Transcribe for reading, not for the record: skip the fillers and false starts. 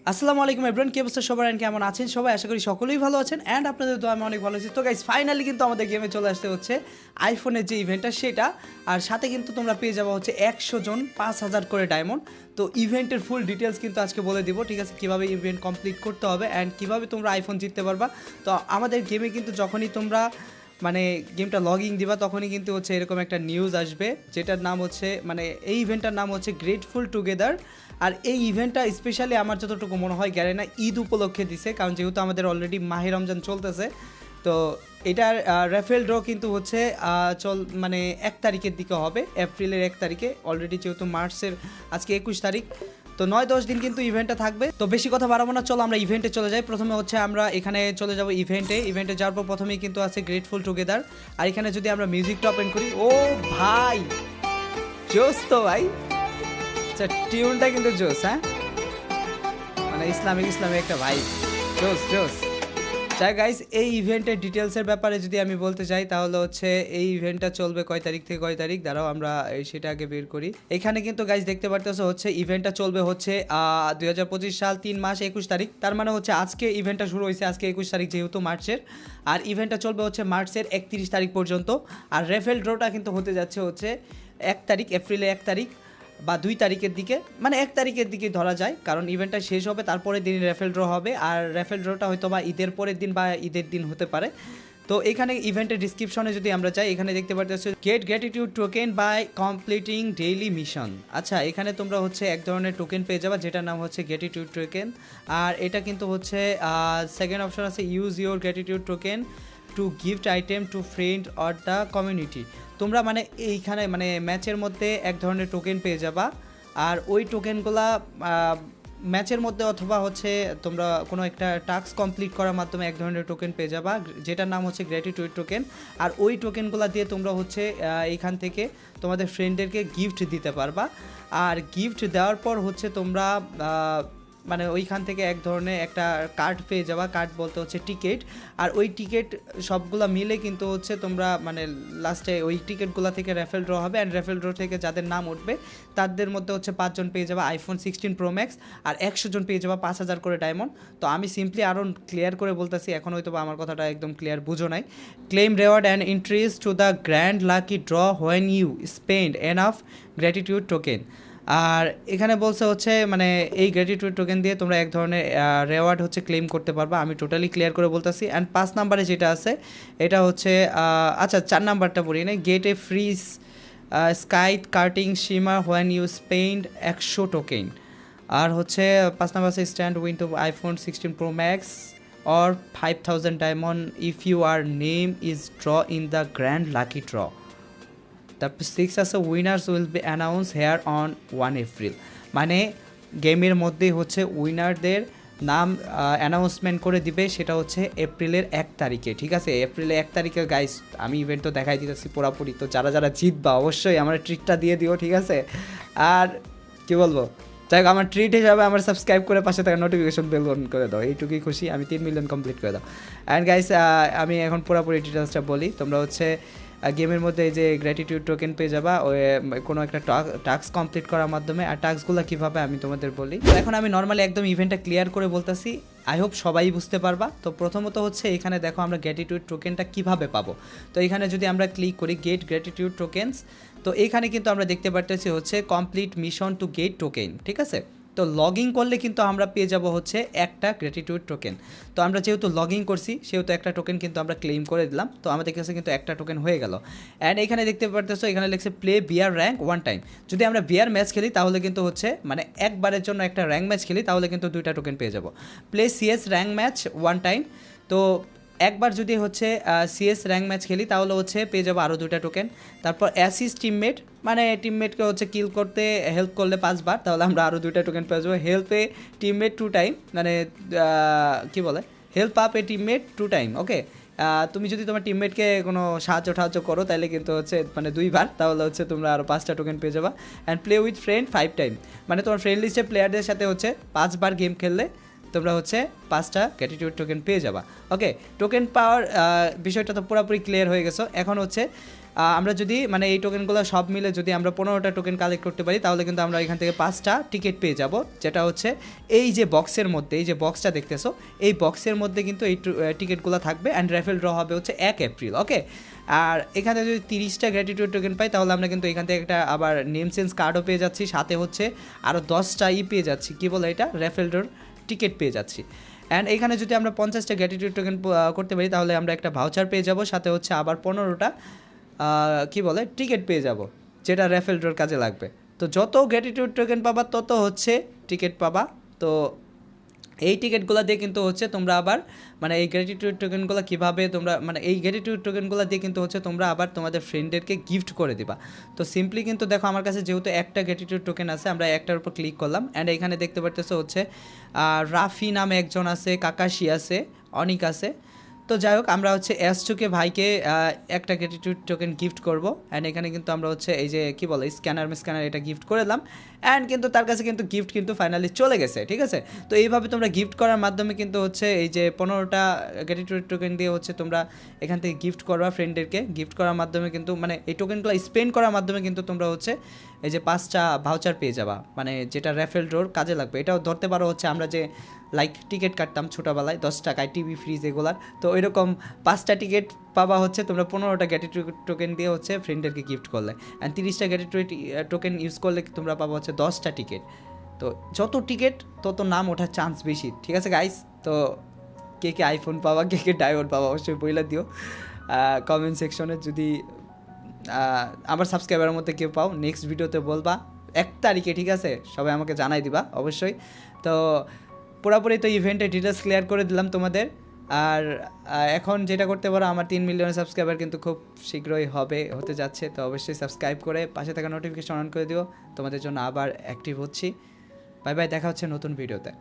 আসসালামু আলাইকুম এভরিওয়ান, কি অবস্থা সবার এন্ড কেমন আছেন সবাই? আশা করি সকলেই ভালো আছেন অ্যান্ড আপনাদের দোয়া আমি অনেক ভালো আছি। তো গাইস ফাইনালি কিন্তু আমাদের গেমে চলে আসতে হচ্ছে আইফোনের যে ইভেন্টটা সেটা, আর সাথে কিন্তু তোমরা পেয়ে যাবো হচ্ছে 100 জন 5,000 করে ডায়মন্ড। তো ইভেন্টের ফুল ডিটেলস কিন্তু আজকে বলে দিব, ঠিক আছে, কীভাবে ইভেন্ট কমপ্লিট করতে হবে অ্যান্ড কীভাবে তোমরা আইফোন জিততে পারবা। তো আমাদের গেমে কিন্তু যখনই তোমরা মানে গেমটা লগইন দিবা তখনই কিন্তু হচ্ছে এরকম একটা নিউজ আসবে, যেটার নাম হচ্ছে মানে এই ইভেন্টটার নাম হচ্ছে গ্রেটফুল টুগেদার। আর এই ইভেন্টটা স্পেশালি আমার যতটুকু মনে হয় গ্যারেনা ঈদ উপলক্ষে দিছে, কারণ যেহেতু আমাদের অলরেডি মাহে রমজান চলতেছে। তো এটার রেফেল ড্র কিন্তু হচ্ছে মানে 1 তারিখের দিকে হবে, এপ্রিলের 1 তারিখে। অলরেডি যেহেতু মার্চের আজকে 21 তারিখ, তো 9-10 দিন কিন্তু ইভেন্টটা থাকবে। তো বেশি কথা বাড়াবো না, চলো আমরা ইভেন্টে চলে যাই। প্রথমে হচ্ছে আমরা এখানে চলে যাব ইভেন্টে যাওয়ার পর প্রথমেই কিন্তু আছে গ্রেটফুল টুগেদার। আর এখানে যদি আমরা মিউজিকটা ওপেন করি, ও ভাই জোস তো ভাই, আচ্ছা টিউনটা কিন্তু জোস, হ্যাঁ মানে ইসলামিক একটা ভাই, জোস জোস। যাই গাইস, এই ইভেন্টের ডিটেলসের ব্যাপারে যদি আমি বলতে চাই তাহলে হচ্ছে এই ইভেন্টটা চলবে কয় তারিখ থেকে কয় তারিখ, দাঁড়াও আমরা সেটা আগে বের করি। এখানে কিন্তু গাইস দেখতে পারতেছো হচ্ছে ইভেন্টটা চলবে হচ্ছে 2025 সাল 3 মাস 21 তারিখ। তার মানে হচ্ছে আজকে ইভেন্টটা শুরু হয়েছে, আজকে 21 তারিখ যেহেতু মার্চের। আর ইভেন্টটা চলবে হচ্ছে মার্চের 31 তারিখ পর্যন্ত। আর রেফেল ড্রটা কিন্তু হতে যাচ্ছে হচ্ছে 1 তারিখ, এপ্রিলে 1 তারিখ বা 2 তারিখের দিকে, মানে 1 তারিখের দিকে ধরা যায়, কারণ ইভেন্টটা শেষ হবে তারপরের দিন রেফেল ড্র হবে। আর রেফেল ড্রটা হয়তো বা ঈদের পরের দিন বা ঈদের দিন হতে পারে। তো এখানে ইভেন্টের ডিসক্রিপশনে যদি আমরা যাই, এখানে দেখতে পাচ্ছি get gratitude token by completing daily mission. আচ্ছা, এখানে তোমরা হচ্ছে এক ধরনের টোকেন পেয়ে যাবা যেটার নাম হচ্ছে গ্র্যাটিটিউড টোকেন। আর এটা কিন্তু হচ্ছে সেকেন্ড অপশন আছে use your gratitude token to gift item to friend or the community. তোমরা মানে এইখানে মানে ম্যাচের মধ্যে এক ধরনের টোকেন পেয়ে যাবা। আর ওই টোকেনগুলা ম্যাচের মধ্যে অথবা হচ্ছে তোমরা কোনো একটা টাস্ক কমপ্লিট করার মাধ্যমে এক ধরনের টোকেন পেয়ে যাবা, যেটার নাম হচ্ছে গ্র্যাটিটিউড টোকেন। আর ওই টোকেনগুলো দিয়ে তোমরা হচ্ছে এইখান থেকে তোমাদের ফ্রেন্ডদেরকে গিফট দিতে পারবা। আর গিফট দেওয়ার পর হচ্ছে তোমরা মানে ওইখান থেকে এক ধরনের একটা কার্ড পেয়ে যাবা, কার্ড বলতে হচ্ছে টিকিট। আর ওই টিকিট সবগুলা মিলে কিন্তু হচ্ছে তোমরা মানে লাস্টে ওই টিকিটগুলো থেকে রেফেল ড্র হবে, অ্যান্ড রেফেল ড্র থেকে যাদের নাম উঠবে তাদের মধ্যে হচ্ছে 5 জন পেয়ে যাবে আইফোন 16 প্রো ম্যাক্স, আর 100 জন পেয়ে যাবে 5,000 করে ডায়মন্ড। তো আমি সিম্পলি আরও ক্লিয়ার করে বলতেছি, এখন হয়তো আমার কথাটা একদম ক্লিয়ার বুঝো নাই। Claim reward and entries to the grand lucky draw when you spend enough gratitude token. আর এখানে বলছে হচ্ছে মানে এই গ্র্যাটিটিউড টোকেন দিয়ে তোমরা এক ধরনের রেওয়ার্ড হচ্ছে ক্লেম করতে পারবা। আমি টোটালি ক্লিয়ার করে বলতেছি। অ্যান্ড 5 নাম্বারে যেটা আছে এটা হচ্ছে আচ্ছা 4 নাম্বারটা পড়ি না, get a free sky karting shimmer when you spend 100 token. আর হচ্ছে 5 নাম্বার আছে stand win to iPhone 16 pro max or 5,000 diamond if your name is draw in the grand lucky draw. তারপর 6 আছে winners will be announce here on 1 April. মানে গেমের মধ্যেই হচ্ছে উইনারদের নাম অ্যানাউন্সমেন্ট করে দিবে, সেটা হচ্ছে এপ্রিলের 1 তারিখে, ঠিক আছে? এপ্রিলের 1 তারিখে গাইস আমি ইভেন্ট তো দেখাই দিতেছি পুরাপুরি। তো যারা যারা জিতবা অবশ্যই আমার ট্রিটটা দিয়ে দিও, ঠিক আছে? আর কি বলবো, যাই হোক আমার ট্রিট হিসাবে আমার সাবস্ক্রাইব করে পাশে থাকা নোটিফিকেশন বেল অন করে দাও, এইটুকুই খুশি। আমি 3 মিলিয়ন কমপ্লিট করে দাও। অ্যান্ড গাইস আমি এখন পুরোপুরি ডিটেলসটা বলি। তোমরা হচ্ছে গেমের মধ্যে এই যে গ্র্যাটিটিউড টোকেন পেয়ে যাবা ওই কোনো একটা টাস্ক কমপ্লিট করার মাধ্যমে। আর টাস্কগুলো কীভাবে আমি তোমাদের বলি। তো এখন আমি নর্মালি একদম ইভেন্টটা ক্লিয়ার করে বলতেছি, আই হোপ সবাই বুঝতে পারবা। তো প্রথমত হচ্ছে এখানে দেখো আমরা গ্র্যাটিটিউড টোকেনটা কীভাবে পাবো। তো এখানে যদি আমরা ক্লিক করি গেট গ্র্যাটিটিউড টোকেন্স, তো এইখানে কিন্তু আমরা দেখতে পারতেছি হচ্ছে complete mission to get token, ঠিক আছে? তো লগ ইন করলে কিন্তু আমরা পেয়ে যাব হচ্ছে একটা গ্র্যাটিটিউড টোকেন। তো আমরা যেহেতু লগ ইন করছি সেহেতু একটা টোকেন কিন্তু আমরা ক্লেম করে দিলাম। তো আমাদের কাছে কিন্তু একটা টোকেন হয়ে গেল। অ্যান্ড এখানে দেখতে পারতেছো এখানে লিখছে প্লে বিয়ার র্যাঙ্ক 1 টাইম। যদি আমরা বিয়ার ম্যাচ খেলি তাহলে কিন্তু হচ্ছে মানে একবারের জন্য একটা র্যাঙ্ক ম্যাচ খেলি তাহলে কিন্তু 2টা টোকেন পেয়ে যাব। Play CS rank match 1 time. তো একবার যদি হচ্ছে সিএস র্যাঙ্ক ম্যাচ খেলি তাহলে হচ্ছে পেয়ে যাবো আরও 2টা টোকেন। তারপর অ্যাসিস্ট টিমমেট, মানে টিমমেটকে হচ্ছে কিল করতে হেল্প করলে 5 বার, তাহলে আমরা আরও 2টা টোকেন পেয়ে যাবো। হেল্পে টিমমেট 2 টাইম, মানে কী বলে, হেল্প আপ এ টিমমেট 2 টাইম, ওকে? তুমি যদি তোমার টিমমেটকে কোনো সাহায্য করো তাহলে কিন্তু হচ্ছে মানে 2 বার, তাহলে হচ্ছে তোমরা আরও 5টা টোকেন পেয়ে যাবা। And play with friend 5 time, মানে তোমার ফ্রেন্ড লিস্টে প্লেয়ারদের সাথে হচ্ছে 5 বার গেম খেললে তোমরা হচ্ছে 5টা গ্র্যাটিটিউড টোকেন পেয়ে যাবা। ওকে, টোকেন পাওয়ার বিষয়টা তো পুরোপুরি ক্লিয়ার হয়ে গেছো। এখন হচ্ছে আমরা যদি মানে এই টোকেনগুলো সব মিলে যদি আমরা 15টা টোকেন কালেক্ট করতে পারি তাহলে কিন্তু আমরা এখান থেকে 5টা টিকিট পেয়ে যাব, যেটা হচ্ছে এই যে বক্সের মধ্যে, এই যে বক্সটা দেখতেছো এই বক্সের মধ্যে কিন্তু এই টিকিটগুলো থাকবে অ্যান্ড র্যাফেল ড্র হবে হচ্ছে 1 এপ্রিল। ওকে, আর এখানে যদি 30টা গ্র্যাটিটিউড টোকেন পাই তাহলে আমরা কিন্তু এখান থেকে একটা আবার নেম চেঞ্জ কার্ডও পেয়ে যাচ্ছি, সাথে হচ্ছে আরও 10টা পেয়ে যাচ্ছি, কী বলে এটা, র্যাফেল ড্রর টিকিট পেয়ে যাচ্ছি। অ্যান্ড এখানে যদি আমরা 50টা গ্র্যাটিটিউড টোকেন করতে পারি তাহলে আমরা একটা ভাউচার পেয়ে যাব, সাথে হচ্ছে আবার 15টা কি বলে টিকিট পেয়ে যাব, যেটা র্যাফেল ড্রর কাজে লাগবে। তো যত গ্র্যাটিটিউড টোকেন পাবা তত হচ্ছে টিকিট পাবা। তো এই টিকিটগুলো দিয়ে কিন্তু হচ্ছে তোমরা আবার মানে এই গ্র্যাটিটিউড টোকেনগুলো কীভাবে তোমরা মানে এই গ্র্যাটিটিউড টোকেনগুলো দিয়ে কিন্তু হচ্ছে তোমরা আবার তোমাদের ফ্রেন্ডদেরকে গিফট করে দিবা। তো সিম্পলি কিন্তু দেখো আমার কাছে যেহেতু একটা গ্র্যাটিটিউড টোকেন আছে, আমরা একটার উপর ক্লিক করলাম অ্যান্ড এখানে দেখতে পারতেছো হচ্ছে রাফি নামে একজন আছে, কাকাশি আছে, অনিক আছে। তো যাই হোক আমরা হচ্ছে এস2কে ভাইকে একটা গ্র্যাটিটিউড টোকেন গিফট করব অ্যান্ড এখানে কিন্তু আমরা হচ্ছে এই যে কী বলে স্ক্যানার এটা গিফট করে দিলাম অ্যান্ড কিন্তু তার কাছে কিন্তু গিফট কিন্তু ফাইনালি চলে গেছে, ঠিক আছে। তো এইভাবে তোমরা গিফট করার মাধ্যমে কিন্তু হচ্ছে এই যে 15টা গ্র্যাটিটিউড টোকেন দিয়ে হচ্ছে তোমরা এখান থেকে গিফট করবা ফ্রেন্ডদেরকে, গিফট করার মাধ্যমে কিন্তু মানে এই টোকেনগুলো স্পেন্ড করার মাধ্যমে কিন্তু তোমরা হচ্ছে এই যে 5টা ভাউচার পেয়ে যাবা, মানে যেটা র্যাফেল ড্রর কাজে লাগবে। এটাও ধরতে পারো হচ্ছে আমরা যে লাইক টিকিট কাটতাম ছোটোবেলায় 10 টাকায় টিভি ফ্রিজ এগুলার, তো ওইরকম 5টা টিকিট পাবা হচ্ছে তোমরা 15টা গ্র্যাটিটিউড টোকেন দিয়ে হচ্ছে ফ্রেন্ডদেরকে গিফট করলে, অ্যান্ড 30টা গ্র্যাটিটিউড টোকেন ইউজ করলে তোমরা পাবা হচ্ছে 10টা টিকিট। তো যত টিকিট তত নাম ওঠার চান্স বেশি, ঠিক আছে গাইস। তো কে কে আইফোন পাবা, কে কে ডায়মন্ড পাবা অবশ্যই বইলা দিও কমেন্ট সেকশনে। যদি আমার সাবস্ক্রাইবারের মধ্যে কেউ পাও নেক্সট ভিডিওতে বলবা 1 তারিখে, ঠিক আছে, সবাই আমাকে জানাই দিবা অবশ্যই। তো পুরোপুরি তো ইভেন্টের ডিটেলস ক্লিয়ার করে দিলাম তোমাদের। আর এখন যেটা করতে পারো, আমার 3 মিলিয়ন সাবস্ক্রাইবার কিন্তু খুব শীঘ্রই হতে যাচ্ছে, তো অবশ্যই সাবস্ক্রাইব করে পাশে থাকা নোটিফিকেশন অন করে দিও, তোমাদের জন্য আবার অ্যাক্টিভ হচ্ছি। বাই বাই, দেখা হচ্ছে নতুন ভিডিওতে।